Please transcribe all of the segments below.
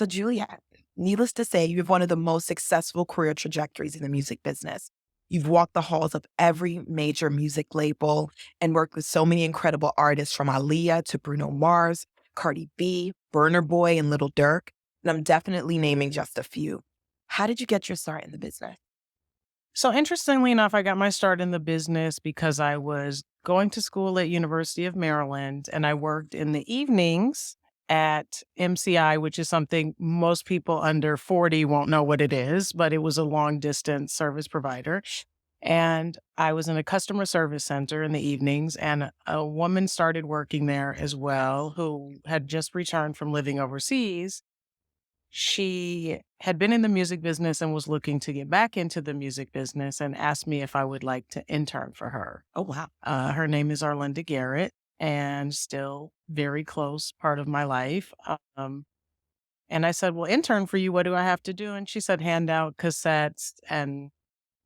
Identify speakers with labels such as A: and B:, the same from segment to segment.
A: So, Juliette, needless to say, you have one of the most successful career trajectories in the music business. You've walked the halls of every major music label and worked with so many incredible artists from Aaliyah to Bruno Mars, Cardi B, Burner Boy, and Little Durk. And I'm definitely naming just a few. How did you get your start in the business?
B: So interestingly enough, I got my start in the business because I was going to school at University of Maryland and I worked in the evenings at MCI, which is something most people under 40 won't know what it is, but it was a long distance service provider. And I was in a customer service center in the evenings, and a woman started working there as well who had just returned from living overseas. She had been in the music business and was looking to get back into the music business and asked me if I would like to intern for her.
A: Oh, wow.
B: Her name is Arlinda Garrett and still very close part of my life. And I said, well, intern for you, what do I have to do? And she said, hand out cassettes and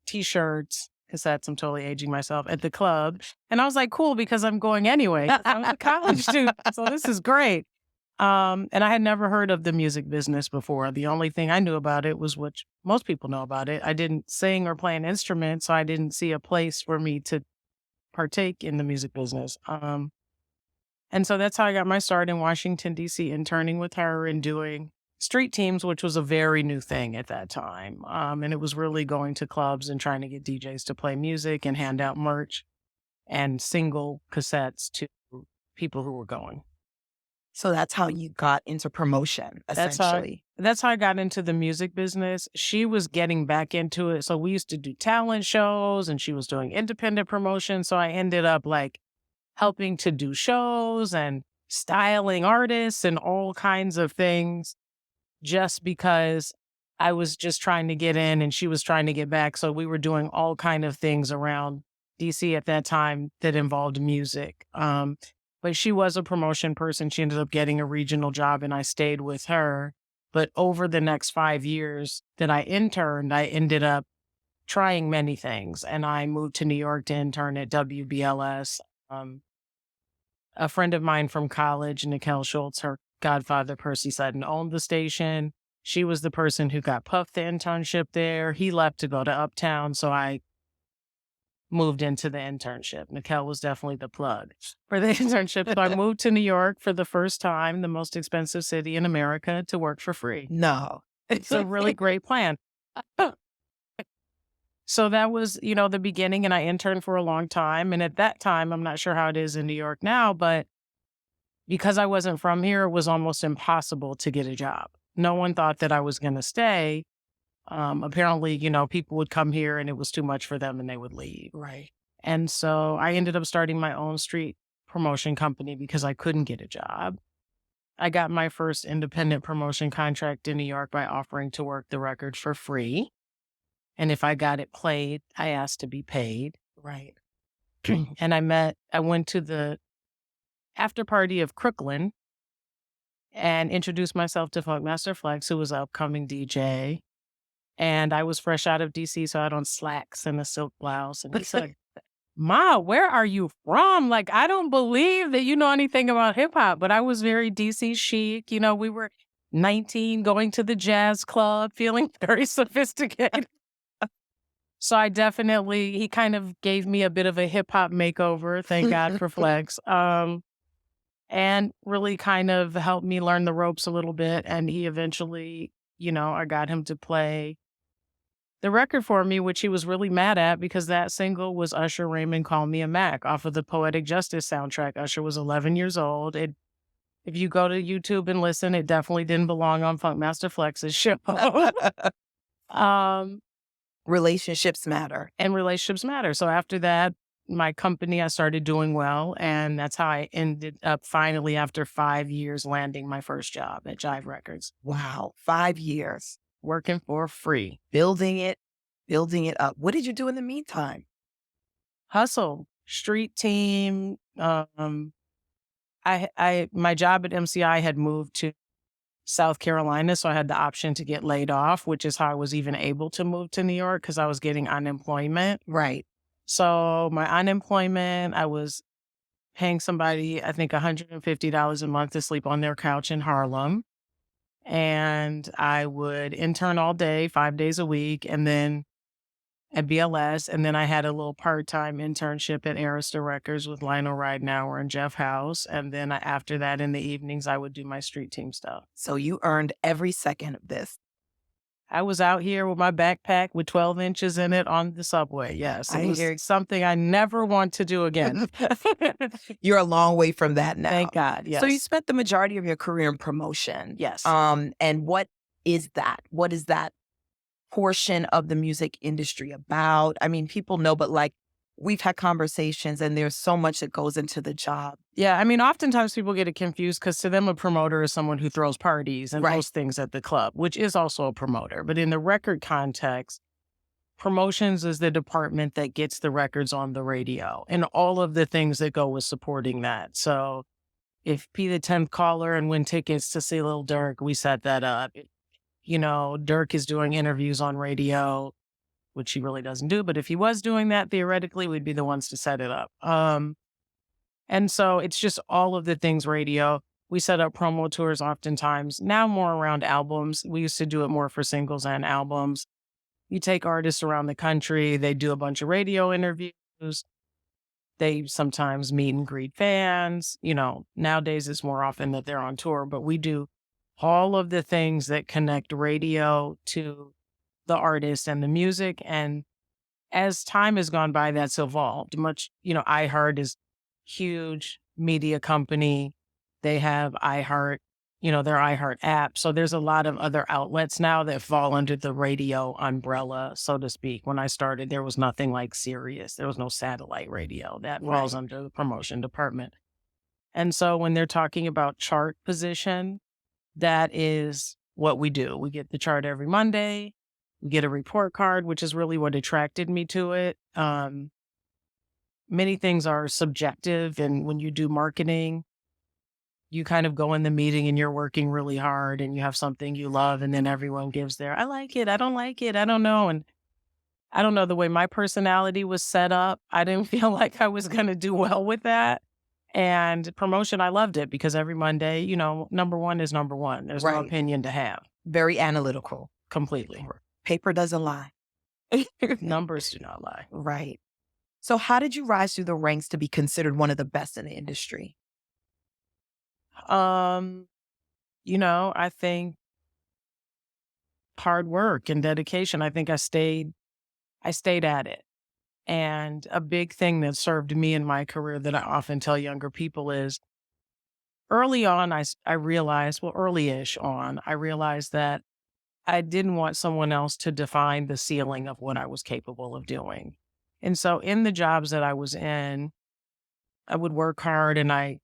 B: T-shirts, cassettes. I'm totally aging myself at the club. And I was like, cool, because I'm going anyway. 'Cause I was a college student. So this is great. And I had never heard of the music business before. The only thing I knew about it was what most people know about it. I didn't sing or play an instrument, so I didn't see a place for me to partake in the music business. And so that's how I got my start in Washington, D.C., interning with her and doing street teams, which was a very new thing at that time. And it was really going to clubs and trying to get DJs to play music and hand out merch and single cassettes to people who were going.
A: So that's how you got into promotion,
B: That's how
A: essentially.
B: that's how I got into the music business. She was getting back into it. So we used to do talent shows and she was doing independent promotion. So I ended up like helping to do shows and styling artists and all kinds of things just because I was just trying to get in and she was trying to get back. So we were doing all kind of things around DC at that time that involved music. But she was a promotion person. She ended up getting a regional job and I stayed with her. But over the next 5 years that I interned, I ended up trying many things. And I moved to New York to intern at WBLS. A friend of mine from college, Nikel Schultz, her godfather, Percy Sutton, owned the station. She was the person who got Puff the internship there. He left to go to Uptown. So I moved into the internship. Nikel was definitely the plug for the internship. So I moved to New York for the first time, the most expensive city in America, to work for free.
A: No.
B: It's a really great plan. So that was, the beginning, and I interned for a long time. And at that time, I'm not sure how it is in New York now, but because I wasn't from here, it was almost impossible to get a job. No one thought that I was going to stay. Apparently, people would come here and it was too much for them and they would leave.
A: Right.
B: And so I ended up starting my own street promotion company because I couldn't get a job. I got my first independent promotion contract in New York by offering to work the record for free. And if I got it played, I asked to be paid.
A: Right.
B: And I went to the after party of Crooklyn and introduced myself to Funkmaster Flex, who was an upcoming DJ. And I was fresh out of DC, so I had on slacks and a silk blouse. And he said, Ma, where are you from? Like, I don't believe that you know anything about hip hop, but I was very DC chic. We were 19 going to the jazz club, feeling very sophisticated. So he kind of gave me a bit of a hip hop makeover. Thank God for Flex. And really kind of helped me learn the ropes a little bit. And he eventually, I got him to play the record for me, which he was really mad at because that single was Usher Raymond Call Me a Mac off of the Poetic Justice soundtrack. Usher was 11 years old. If you go to YouTube and listen, it definitely didn't belong on Funkmaster Flex's show.
A: Relationships matter.
B: And relationships matter. So after that, my company, I started doing well. And that's how I ended up finally, after 5 years, landing my first job at Jive Records.
A: Wow. 5 years.
B: Working for free.
A: Building it up. What did you do in the meantime?
B: Hustle, street team. My job at MCI had moved to South Carolina, so I had the option to get laid off, which is how I was even able to move to New York because I was getting unemployment.
A: Right.
B: So my unemployment, I was paying somebody, I think $150 a month to sleep on their couch in Harlem. And I would intern all day, 5 days a week, and then at BLS. And then I had a little part-time internship at Arista Records with Lionel Ridenauer and Jeff House. And then after that, in the evenings, I would do my street team stuff.
A: So you earned every second of this.
B: I was out here with my backpack with 12 inches in it on the subway. Yes, it was something I never want to do again.
A: You're a long way from that now.
B: Thank God, yes.
A: So you spent the majority of your career in promotion.
B: Yes.
A: And what is that? What is that portion of the music industry about? I mean, people know, but like we've had conversations and there's so much that goes into the job.
B: Yeah, I mean, oftentimes people get it confused because to them a promoter is someone who throws parties and hosts things at the club, which is also a promoter. But in the record context, promotions is the department that gets the records on the radio and all of the things that go with supporting that. So if be the 10th caller and win tickets to see Lil Durk, we set that up. You know, Durk is doing interviews on radio, which he really doesn't do. But if he was doing that, theoretically, we'd be the ones to set it up. And so it's just all of the things radio. We set up promo tours oftentimes, now more around albums. We used to do it more for singles and albums. You take artists around the country, they do a bunch of radio interviews. They sometimes meet and greet fans. You know, nowadays it's more often that they're on tour, but we do all of the things that connect radio to the artist and the music. And as time has gone by, that's evolved much. You know, iHeart is huge media company. They have iHeart, you know, their iHeart app. So there's a lot of other outlets now that fall under the radio umbrella, so to speak. When I started, there was nothing like Sirius. There was no satellite radio. That falls under the promotion department. And so when they're talking about chart position, that is what we do. We get the chart every Monday. We get a report card, which is really what attracted me to it. Many things are subjective. And when you do marketing, you kind of go in the meeting and you're working really hard and you have something you love. And then everyone gives their, I like it. I don't like it. I don't know. And I don't know, the way my personality was set up, I didn't feel like I was going to do well with that. And promotion, I loved it because every Monday, you know, number one is number one. There's no opinion to have.
A: Very analytical.
B: Completely.
A: Paper doesn't lie.
B: Numbers do not lie.
A: Right. So how did you rise through the ranks to be considered one of the best in the industry?
B: You know, I think hard work and dedication. I think I stayed at it. And a big thing that served me in my career that I often tell younger people is early on, I realized, well, early-ish on, I realized that I didn't want someone else to define the ceiling of what I was capable of doing. And so in the jobs that I was in, I would work hard and I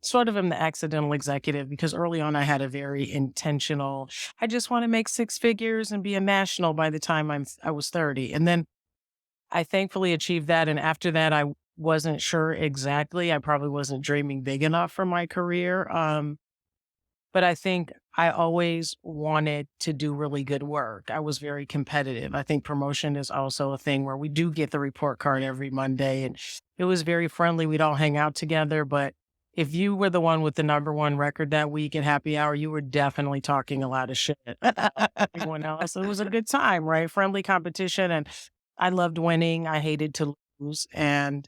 B: sort of am the accidental executive because early on I had a very intentional, I just want to make six figures and be a national by the time I was 30. And then I thankfully achieved that. And after that, I wasn't sure exactly. I probably wasn't dreaming big enough for my career. But I think I always wanted to do really good work. I was very competitive. I think promotion is also a thing where we do get the report card every Monday. And it was very friendly. We'd all hang out together. But if you were the one with the number one record that week at happy hour, you were definitely talking a lot of shit. Everyone else. It was a good time, right? Friendly competition. And I loved winning. I hated to lose. And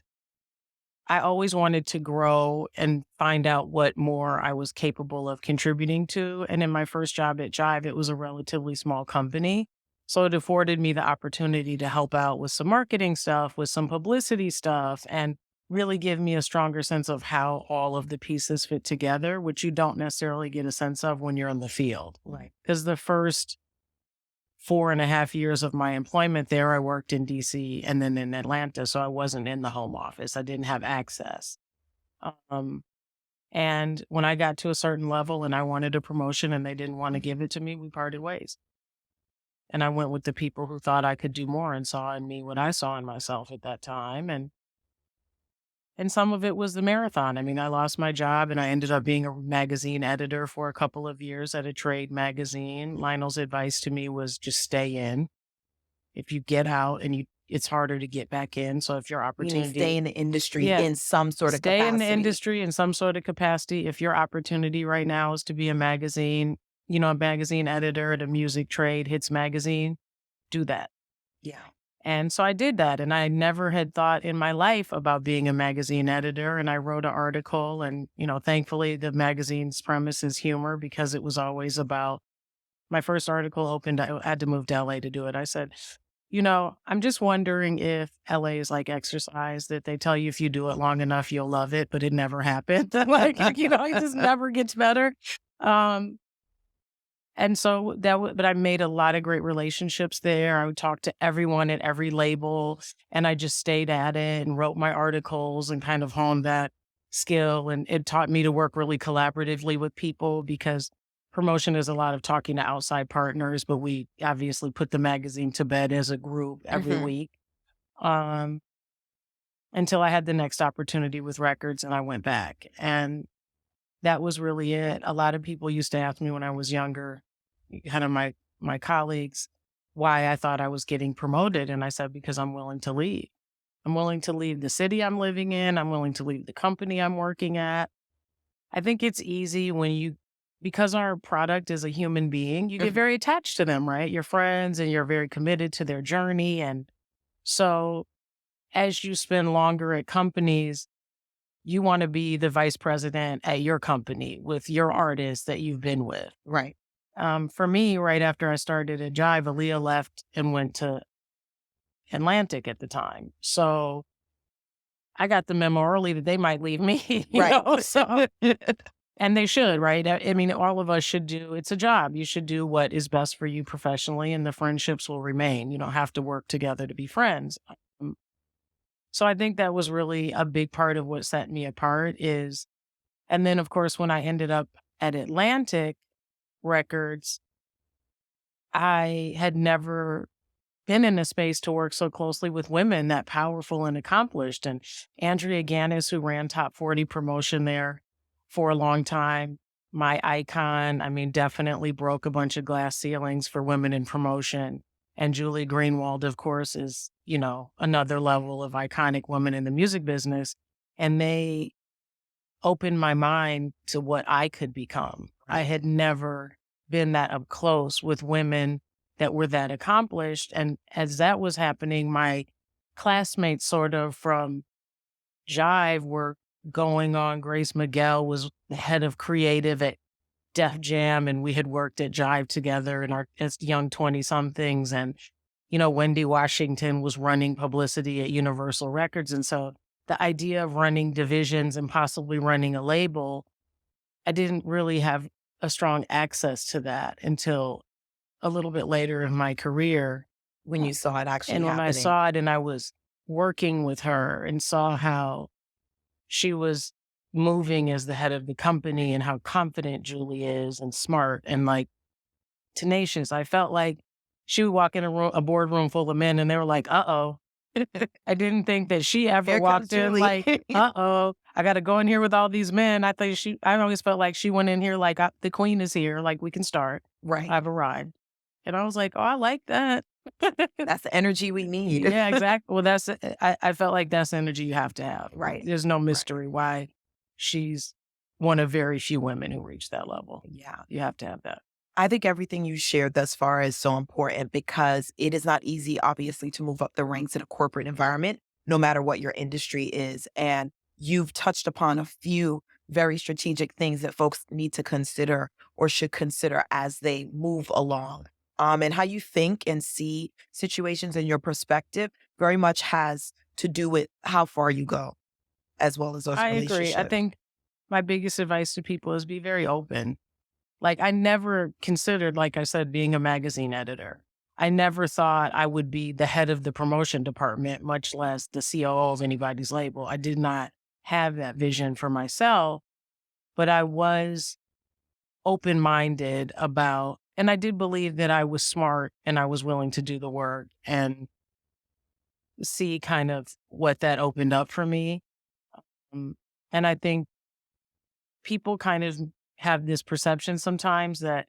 B: I always wanted to grow and find out what more I was capable of contributing to. And in my first job at Jive, it was a relatively small company. So it afforded me the opportunity to help out with some marketing stuff, with some publicity stuff, and really give me a stronger sense of how all of the pieces fit together, which you don't necessarily get a sense of when you're in the field.
A: Right.
B: Because the first 4.5 years of my employment there, I worked in DC and then in Atlanta. So I wasn't in the home office. I didn't have access. And when I got to a certain level and I wanted a promotion and they didn't want to give it to me, we parted ways. And I went with the people who thought I could do more and saw in me what I saw in myself at that time. And some of it was the marathon. I mean, I lost my job and I ended up being a magazine editor for a couple of years at a trade magazine. Lionel's advice to me was just stay in. If you get out and it's harder to get back in. So if your opportunity,
A: stay in the industry in some sort of capacity.
B: Stay in the industry in some sort of capacity. If your opportunity right now is to be a magazine a magazine editor at a music trade, Hits Magazine, do that.
A: Yeah.
B: And so I did that, and I never had thought in my life about being a magazine editor. And I wrote an article, and, thankfully the magazine's premise is humor, because it was always about, my first article opened, I had to move to LA to do it. I said, I'm just wondering if LA is like exercise, that they tell you if you do it long enough, you'll love it, but it never happened. Like, it just never gets better. Um, and so but I made a lot of great relationships there. I would talk to everyone at every label, and I just stayed at it and wrote my articles and kind of honed that skill. And it taught me to work really collaboratively with people, because promotion is a lot of talking to outside partners, but we obviously put the magazine to bed as a group every week. Until I had the next opportunity with records and I went back. And that was really it. A lot of people used to ask me when I was younger, kind of my colleagues, why I thought I was getting promoted. And I said, because I'm willing to leave. I'm willing to leave the city I'm living in. I'm willing to leave the company I'm working at. I think it's easy because our product is a human being, you get very attached to them, right? Your friends, and you're very committed to their journey. And so as you spend longer at companies, you want to be the vice president at your company with your artists that you've been with.
A: Right.
B: For me, right after I started at Jive, Aaliyah left and went to Atlantic at the time. So I got the memo early that they might leave me.
A: Right.
B: So, and they should, right? I mean, all of us should do, it's a job. You should do what is best for you professionally, and the friendships will remain. You don't have to work together to be friends. So I think that was really a big part of what set me apart and then of course, when I ended up at Atlantic Records, I had never been in a space to work so closely with women that powerful and accomplished. And Andrea Gannis, who ran Top 40 promotion there for a long time, my icon, definitely broke a bunch of glass ceilings for women in promotion. And Julie Greenwald, of course, is, another level of iconic woman in the music business. And they opened my mind to what I could become. I had never been that up close with women that were that accomplished. And as that was happening, my classmates sort of from Jive were going on. Grace Miguel was the head of creative at Def Jam, and we had worked at Jive together as young 20-somethings. And, Wendy Washington was running publicity at Universal Records. And so the idea of running divisions and possibly running a label, I didn't really have a strong access to that until a little bit later in my career.
A: When you saw it actually
B: And when
A: happening.
B: I saw it and I was working with her and saw how she was moving as the head of the company and how confident Julie is and smart and like tenacious, I felt like she would walk in a boardroom full of men and they were like, uh-oh. I didn't think that she ever
A: Here
B: walked
A: comes
B: in
A: Julie.
B: like, uh-oh, I got to go in here with all these men. I always felt like she went in here like, the queen is here, like we can start.
A: Right.
B: I've arrived. And I was like, oh, I like that.
A: That's the energy we need.
B: Yeah, exactly. Well, I felt like that's the energy you have to have.
A: Right.
B: There's no mystery why she's one of very few women who reach that level.
A: Yeah.
B: You have to have that.
A: I think everything you shared thus far is so important, because it is not easy, obviously, to move up the ranks in a corporate environment, no matter what your industry is. And you've touched upon a few very strategic things that folks need to consider or should consider as they move along. And how you think and see situations in your perspective very much has to do with how far you go, as well as those
B: I
A: relationships.
B: agree. I think my biggest advice to people is be very open. Like, I never considered, like I said, being a magazine editor. I never thought I would be the head of the promotion department, much less the COO of anybody's label. I did not have that vision for myself, but I was open-minded about, and I did believe that I was smart and I was willing to do the work and see kind of what that opened up for me. And I think people kind of have this perception sometimes that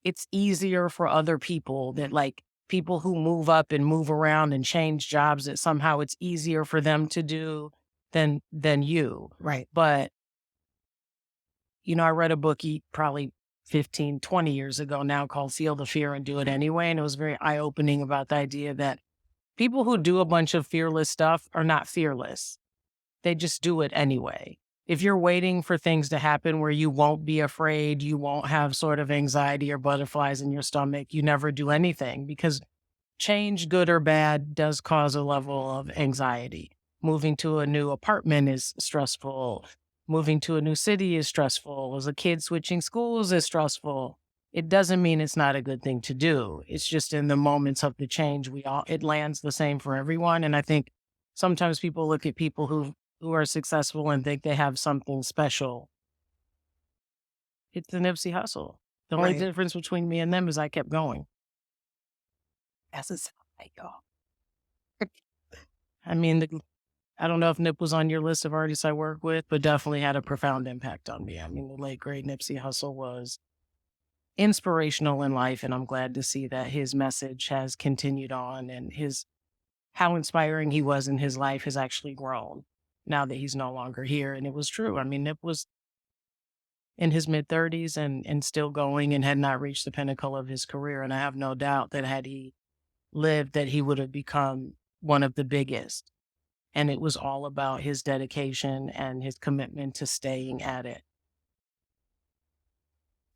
B: it's easier for other people, that like people who move up and move around and change jobs, that somehow it's easier for them to do than you.
A: Right.
B: But, I read a book probably 15, 20 years ago now called Feel the Fear and Do It Anyway. And it was very eye opening about the idea that people who do a bunch of fearless stuff are not fearless. They just do it anyway. If you're waiting for things to happen where you won't be afraid, you won't have sort of anxiety or butterflies in your stomach, you never do anything, because change, good or bad, does cause a level of anxiety. Moving to a new apartment is stressful. Moving to a new city is stressful. As a kid, switching schools is stressful. It doesn't mean it's not a good thing to do. It's just in the moments of the change, it lands the same for everyone. And I think sometimes people look at people who are successful and think they have something special. It's the Nipsey hustle. The only
A: Right.
B: difference between me and them is I kept going.
A: That's a sound like y'all.
B: I mean, I don't know if Nip was on your list of artists I work with, but definitely had a profound impact on me. I mean, the late great Nipsey Hussle was inspirational in life, and I'm glad to see that his message has continued on, and how inspiring he was in his life has actually grown now that he's no longer here. And it was true. I mean, Nip was in his mid-30s and still going, and had not reached the pinnacle of his career. And I have no doubt that had he lived, that he would have become one of the biggest. And it was all about his dedication and his commitment to staying at it.